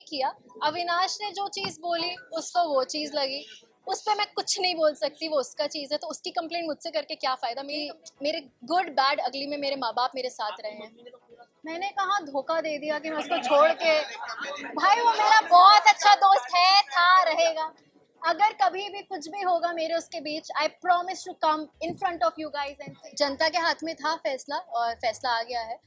किया। अविनाश ने जो चीज़ बोली उसको वो चीज़ लगी, उस पर मैं कुछ नहीं बोल सकती, वो उसका चीज़ है, तो उसकी कंप्लेंट मुझसे करके क्या फ़ायदा। मेरे गुड बैड अगली में मेरे माँ बाप मेरे साथ रहे हैं। मैंने कहा धोखा दे दिया कि मैं उसको छोड़ के, भाई वो मेरा बहुत अच्छा दोस्त है, था, रहेगा। अगर कभी भी कुछ भी होगा मेरे उसके बीच, I promise to come in front of you guys and say. जनता के हाथ में था फैसला और फैसला आ गया है।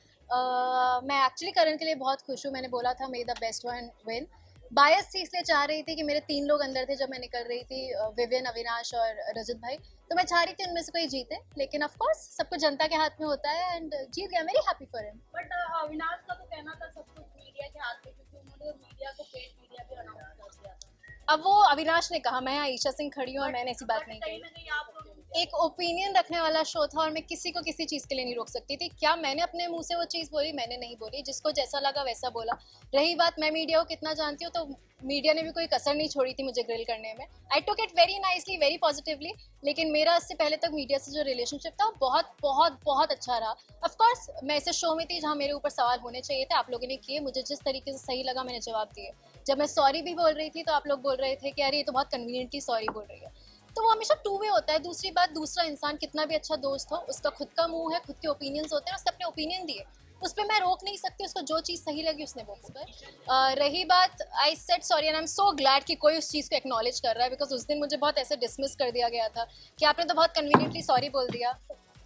मैं एक्चुअली करण के लिए बहुत खुश हूँ। मैंने बोला था may the best one win. Bias थी इसलिए चाह रही थी कि मेरे 3 लोग अंदर थे जब मैं निकल रही थी, विवियन, अविनाश और रजत भाई, तो मैं चाह रही थी उनमें से कोई जीते, लेकिन ऑफ कोर्स सब कुछ जनता के हाथ में होता है एंड जीत गया। Very happy for him. But Avinash का तो कहना था सब कुछ मीडिया के हाथ में, क्योंकि उन्होंने मीडिया को पेड मीडिया भी अनाउंस कर दिया था। अब वो अविनाश ने कहा, मैं आयशा सिंह खड़ी हूँ और मैंने ऐसी बात नहीं कहीं कही। ना कहीं आप एक ओपिनियन रखने वाला शो था और मैं किसी को किसी चीज़ के लिए नहीं रोक सकती थी। क्या मैंने अपने मुंह से वो चीज़ बोली? मैंने नहीं बोली। जिसको जैसा लगा वैसा बोला। रही बात मैं मीडिया को कितना जानती हूँ, तो मीडिया ने भी कोई कसर नहीं छोड़ी थी मुझे ग्रिल करने में। I took it very nicely, very positively. लेकिन मेरा इससे पहले तक मीडिया से जो रिलेशनशिप था वो बहुत बहुत बहुत अच्छा रहा। ऑफकोर्स मैं ऐसे शो में थी जहाँ मेरे ऊपर सवाल होने चाहिए थे, आप लोगों ने किए, मुझे जिस तरीके से सही लगा मैंने जवाब दिए। जब मैं सॉरी भी बोल रही थी तो आप लोग बोल रहे थे कि अरे ये तो बहुत कन्वीनियंटली सॉरी बोल रही है। तो वो हमेशा टू वे होता है। दूसरी बात, दूसरा इंसान कितना भी अच्छा दोस्त हो, उसका खुद का मुंह है, खुद के ओपिनियंस होते हैं, उसने अपने ओपिनियन दिए, उस पर मैं रोक नहीं सकती। उसको जो चीज़ सही लगी उसने वो बोला। रही बात, I said sorry and I am so glad कि कोई उस चीज़ को एक्नॉलेज कर रहा है, बिकॉज उस दिन मुझे बहुत ऐसे डिसमिस कर दिया गया था कि आपने तो बहुत कन्वीनियंटली सॉरी बोल दिया।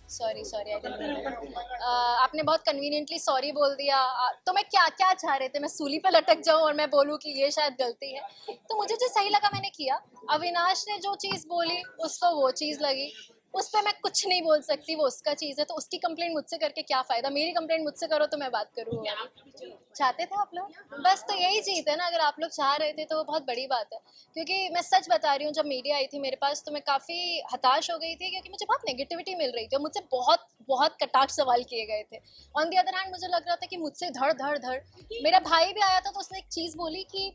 सॉरी सॉरी आपने बहुत कन्वीनियंटली सॉरी बोल दिया। तो मैं क्या क्या चाह रहे थे, मैं सूली पे लटक जाऊं और मैं बोलूं कि ये शायद गलती है? तो मुझे जो सही लगा मैंने किया। अविनाश ने जो चीज़ बोली उसको वो चीज़ लगी, उस पर मैं कुछ नहीं बोल सकती, वो उसका चीज़ है, तो उसकी कंप्लेंट मुझसे करके क्या फ़ायदा। मेरी कंप्लेंट मुझसे करो तो मैं बात करूँ। चाहते थे आप लोग, बस तो यही चीज़ है ना। अगर आप लोग चाह रहे थे तो वो बहुत बड़ी बात है। क्योंकि मैं सच बता रही हूँ, जब मीडिया आई थी मेरे पास तो मैं काफ़ी हताश हो गई थी, क्योंकि मुझे बहुत नेगेटिविटी मिल रही थी और मुझसे बहुत बहुत कटाक्ष सवाल किए गए थे। ऑन दी अदर हैंड मुझे लग रहा था कि मुझसे धड़ धड़ धड़। मेरा भाई भी आया था तो उसने एक चीज़ बोली कि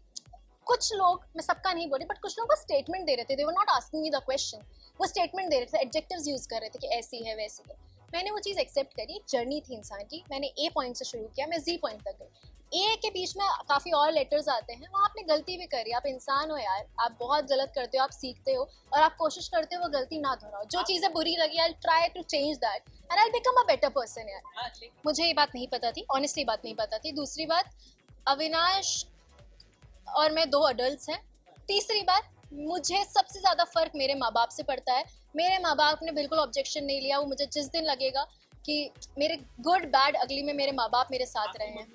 कुछ लोग, मैं सबका नहीं बोली, बट कुछ लोग बस स्टेटमेंट दे रहे थे, they were not asking me the question. वो स्टेटमेंट दे रहे थे, एडजेक्टिव्स यूज कर रहे थे कि ऐसी है वैसी है। मैंने वो चीज़ एक्सेप्ट करी। एक जर्नी थी इंसान की, मैंने ए पॉइंट से शुरू किया, मैं जी पॉइंट तक गई। ए के बीच में काफ़ी और लेटर्स आते हैं, वहाँ आपने गलती भी करी। आप इंसान हो यार, आप बहुत गलत करते हो, आप सीखते हो और आप कोशिश करते हो वो गलती ना दोहराओ। जो चीज़ें बुरी लगी, I try to change that and I become a better person यार। मुझे ये बात नहीं पता थी, ऑनेस्टली बात नहीं पता थी। दूसरी बात, अविनाश और मैं 2 अडल्ट हैं। तीसरी बात, मुझे सबसे ज़्यादा फ़र्क मेरे माँ बाप से पड़ता है। मेरे माँ बाप ने बिल्कुल ऑब्जेक्शन नहीं लिया। वो मुझे जिस दिन लगेगा कि मेरे गुड बैड अगली में मेरे माँ बाप मेरे साथ रहे हैं।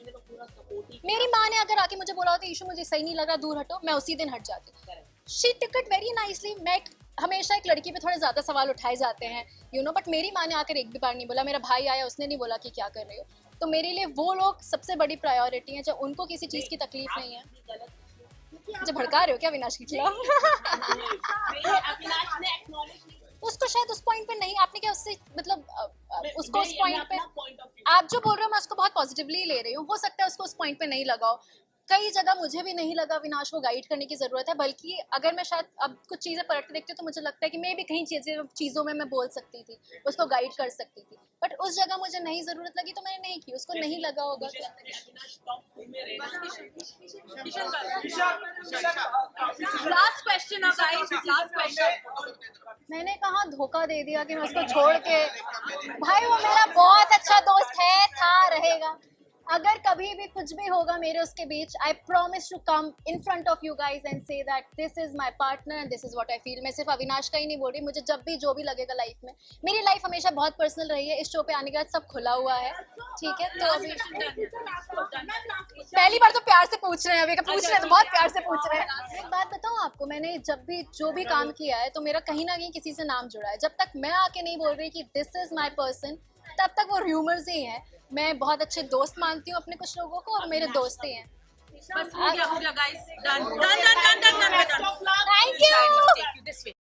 मेरी माँ ने अगर आके मुझे बोला होता ईशू मुझे सही नहीं लग रहा, दूर हटो, मैं उसी दिन हट जाती। She took it very nicely. मैं हमेशा एक लड़की पे थोड़े ज़्यादा सवाल उठाए जाते हैं, यू नो, बट मेरी माँ ने आकर एक भी बार नहीं बोला। मेरा भाई आया, उसने नहीं बोला कि क्या कर रही हो। तो मेरे लिए वो लोग सबसे बड़ी प्रायोरिटी है, जब उनको किसी चीज़ की तकलीफ नहीं है। मुझे भड़का रहे हो क्या अविनाश के खिलाफ? उसको शायद उस पॉइंट पे नहीं, आपने क्या उससे मतलब उसको उस पॉइंट पे, आप जो बोल रहे हो मैं उसको बहुत पॉजिटिवली ले रही हूँ। हो सकता है उसको उस पॉइंट पे नहीं लगाओ। कई जगह मुझे भी नहीं लगा अविनाश को गाइड करने की ज़रूरत है, बल्कि अगर मैं शायद अब कुछ चीज़ें पलट के देखती हूँ तो मुझे लगता है कि मैं भी कहीं चीज़ों में मैं बोल सकती थी, उसको गाइड कर सकती थी, बट उस जगह मुझे नहीं ज़रूरत लगी तो मैंने नहीं की। उसको नहीं लगा होगा last question guys, last question. मैंने कहा धोखा दे दिया कि मैं उसको छोड़ के, भाई वो मेरा बहुत अच्छा दोस्त है, था, रहेगा। अगर कभी भी कुछ भी होगा मेरे उसके बीच, I promise to come in front of you guys and say that this is my partner and this is what I feel. मैं सिर्फ अविनाश का ही नहीं बोल रही, मुझे जब भी जो भी लगेगा लाइफ में, मेरी लाइफ हमेशा बहुत पर्सनल रही है। इस शो पे आने के बाद सब खुला हुआ है, ठीक है? तो अभी पहली बार तो प्यार से पूछ रहे हैं, अभी पूछ रहे हैं तो बहुत प्यार से पूछ रहे हैं। एक बात बताऊँ आपको, मैंने जब भी जो भी काम किया है तो मेरा कहीं ना कहीं किसी से नाम जुड़ा है। जब तक मैं आके नहीं बोल रही कि दिस इज माई पर्सन, तब तक वो र्यूमर्स ही हैं। मैं बहुत अच्छे दोस्त मानती हूँ अपने कुछ लोगों को और मेरे दोस्त ही हैं। बस हो गया guys, done done done done done done. Thank you.